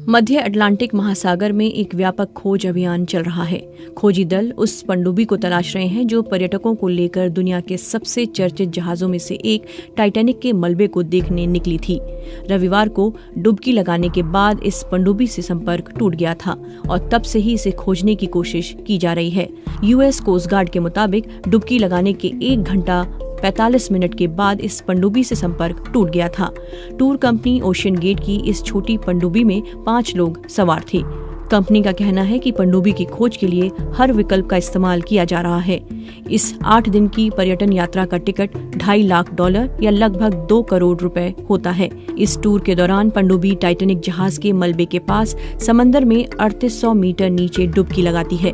मध्य Atlantic महासागर में एक व्यापक खोज अभियान चल रहा है। खोजी दल उस पनडुब्बी को तलाश रहे हैं जो पर्यटकों को लेकर दुनिया के सबसे चर्चित जहाजों में से एक टाइटैनिक के मलबे को देखने निकली थी। रविवार को डुबकी लगाने के बाद इस पनडुब्बी से संपर्क टूट गया था और तब से ही इसे खोजने की कोशिश की जा रही है। यूएस कोस्ट गार्ड के मुताबिक डुबकी लगाने के 1 घंटा 45 मिनट के बाद इस पनडुब्बी से संपर्क टूट गया था। टूर कंपनी ओशियन गेट की इस छोटी पनडुब्बी में 5 लोग सवार थे। कंपनी का कहना है कि पनडुब्बी की खोज के लिए हर विकल्प का इस्तेमाल किया जा रहा है। इस 8 दिन की पर्यटन यात्रा का टिकट $2.5 लाख या लगभग 2 करोड़ रुपए होता है। इस टूर के दौरान पनडुब्बी टाइटैनिक जहाज के मलबे के पास समंदर में 3800 मीटर नीचे डुबकी लगाती है।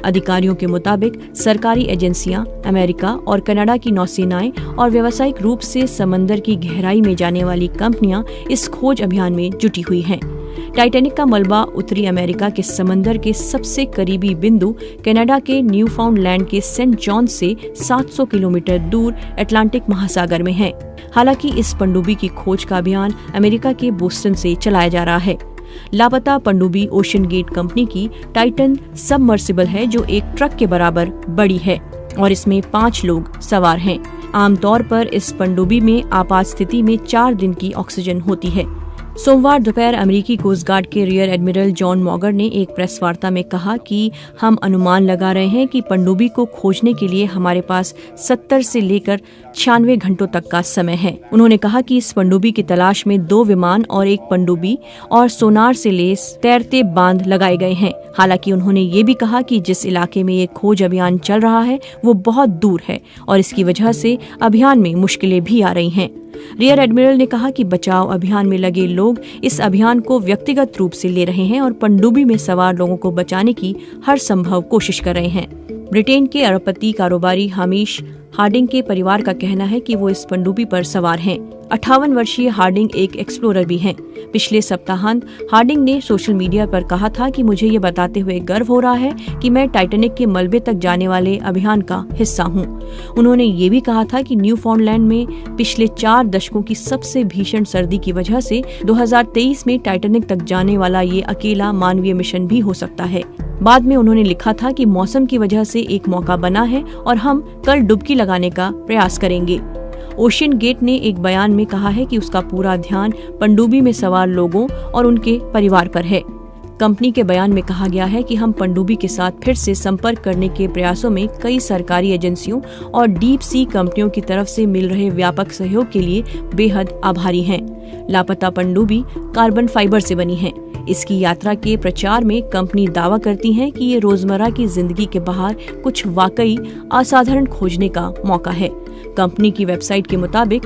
अधिकारियों के मुताबिक सरकारी एजेंसियां, अमेरिका और कनाडा की नौसेनाएं और व्यावसायिक रूप से समंदर की गहराई में जाने वाली कंपनियां इस खोज अभियान में जुटी हुई हैं। टाइटैनिक का मलबा उत्तरी अमेरिका के समंदर के सबसे करीबी बिंदु कनाडा के न्यूफाउंडलैंड के सेंट जॉन से 700 किलोमीटर दूर अटलांटिक महासागर में है। हालांकि इस पनडुब्बी की खोज का अभियान अमेरिका के बोस्टन से चलाया जा रहा है। लापता पनडुब्बी ओशियन गेट कंपनी की टाइटन सबमर्सिबल है जो एक ट्रक के बराबर बड़ी है और इसमें 5 लोग सवार हैं। आमतौर पर इस पनडुब्बी में आपात स्थिति में 4 दिन की ऑक्सीजन होती है। सोमवार दोपहर अमेरिकी कोस्ट गार्ड के रियर एडमिरल जॉन मॉगर ने एक प्रेस वार्ता में कहा कि हम अनुमान लगा रहे हैं कि पनडुब्बी को खोजने के लिए हमारे पास 70 से लेकर 96 घंटों तक का समय है। उन्होंने कहा कि इस पनडुब्बी की तलाश में 2 विमान और एक पनडुब्बी और सोनार से लैस तैरते बांध लगाए गए हैं। हालांकि उन्होंने ये भी कहा कि जिस इलाके में ये खोज अभियान चल रहा है वो बहुत दूर है और इसकी वजह से अभियान में मुश्किलें भी आ रही हैं। रियर एडमिरल ने कहा कि बचाव अभियान में लगे लोग इस अभियान को व्यक्तिगत रूप से ले रहे हैं और पनडुब्बी में सवार लोगों को बचाने की हर संभव कोशिश कर रहे हैं। ब्रिटेन के अरबपति कारोबारी हामिश हार्डिंग के परिवार का कहना है कि वो इस पनडुब्बी पर सवार हैं। 58 वर्षीय हार्डिंग एक एक्सप्लोरर भी हैं। पिछले सप्ताहांत हार्डिंग ने सोशल मीडिया पर कहा था कि मुझे ये बताते हुए गर्व हो रहा है कि मैं टाइटैनिक के मलबे तक जाने वाले अभियान का हिस्सा हूँ। उन्होंने ये भी कहा था कि न्यूफाउंडलैंड में पिछले 4 दशकों की सबसे भीषण सर्दी की वजह से 2023 में टाइटैनिक तक जाने वाला ये अकेला मानवीय मिशन भी हो सकता है। बाद में उन्होंने लिखा था कि मौसम की वजह से एक मौका बना है और हम कल डुबकी लगाने का प्रयास करेंगे। ओशियन गेट ने एक बयान में कहा है कि उसका पूरा ध्यान पनडुब्बी में सवार लोगों और उनके परिवार पर है। कंपनी के बयान में कहा गया है कि हम पनडुब्बी के साथ फिर से संपर्क करने के प्रयासों में कई सरकारी एजेंसियों और डीप सी कंपनियों की तरफ से मिल रहे व्यापक सहयोग के लिए बेहद आभारी हैं। लापता पनडुब्बी कार्बन फाइबर से बनी है। इसकी यात्रा के प्रचार में कंपनी दावा करती है कि ये रोजमर्रा की जिंदगी के बाहर कुछ वाकई असाधारण खोजने का मौका है। कंपनी की वेबसाइट के मुताबिक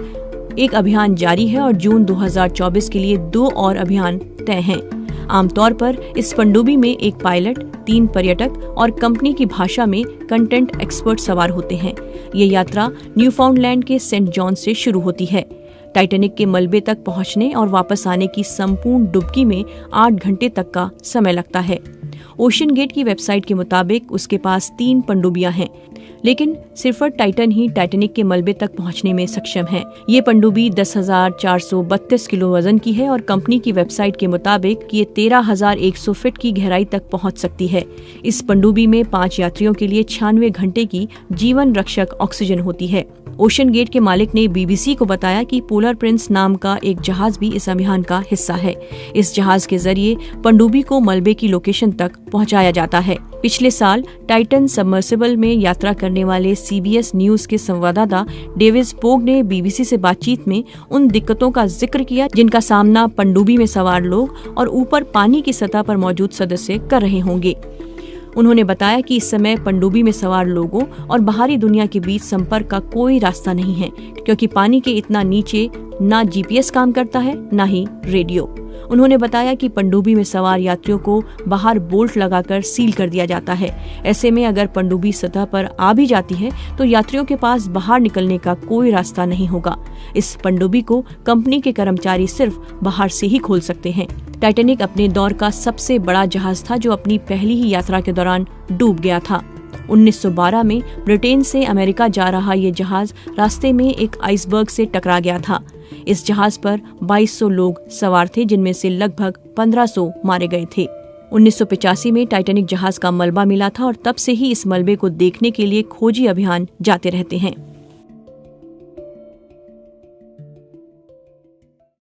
एक अभियान जारी है और जून 2024 के लिए 2 और अभियान तय हैं। आमतौर पर इस पनडुब्बी में एक पायलट, 3 पर्यटक और कंपनी की भाषा में कंटेंट एक्सपर्ट सवार होते हैं। ये यात्रा न्यूफाउंडलैंड के सेंट जॉन से शुरू होती है। टाइटैनिक के मलबे तक पहुंचने और वापस आने की संपूर्ण डुबकी में 8 घंटे तक का समय लगता है। ओशियन गेट की वेबसाइट के मुताबिक उसके पास 3 पनडुब्बियां हैं, लेकिन सिर्फ टाइटन ही टाइटैनिक के मलबे तक पहुंचने में सक्षम है। ये पनडुब्बी 10,432 किलो वजन की है और कंपनी की वेबसाइट के मुताबिक ये 13,100 फीट की गहराई तक पहुंच सकती है। इस पनडुब्बी में 5 यात्रियों के लिए 96 घंटे की जीवन रक्षक ऑक्सीजन होती है। ओशियन गेट के मालिक ने बीबीसी को बताया कि पोलर प्रिंस नाम का एक जहाज भी इस अभियान का हिस्सा है। इस जहाज के जरिए पनडुब्बी को मलबे की लोकेशन तक पहुंचाया जाता है। पिछले साल टाइटन सबमर्सिबल में यात्रा करने वाले सीबीएस न्यूज के संवाददाता डेविड पोग ने बीबीसी से बातचीत में उन दिक्कतों का जिक्र किया जिनका सामना पनडुब्बी में सवार लोग और ऊपर पानी की सतह पर मौजूद सदस्य कर रहे होंगे। उन्होंने बताया कि इस समय पनडुब्बी में सवार लोगों और बाहरी दुनिया के बीच संपर्क का कोई रास्ता नहीं है, क्योंकि पानी के इतना नीचे ना जीपीएस काम करता है ना ही रेडियो। उन्होंने बताया कि पनडुब्बी में सवार यात्रियों को बाहर बोल्ट लगाकर सील कर दिया जाता है। ऐसे में अगर पनडुब्बी सतह पर आ भी जाती है तो यात्रियों के पास बाहर निकलने का कोई रास्ता नहीं होगा। इस पनडुब्बी को कंपनी के कर्मचारी सिर्फ बाहर से ही खोल सकते हैं। टाइटैनिक अपने दौर का सबसे बड़ा जहाज था जो अपनी पहली ही यात्रा के दौरान डूब गया था। 1912 में ब्रिटेन से अमेरिका जा रहा ये जहाज रास्ते में एक आइसबर्ग से टकरा गया था। इस जहाज पर 2200 लोग सवार थे, जिनमें से लगभग 1500 मारे गए थे। 1985 में टाइटैनिक जहाज का मलबा मिला था और तब से ही इस मलबे को देखने के लिए खोजी अभियान जाते रहते हैं।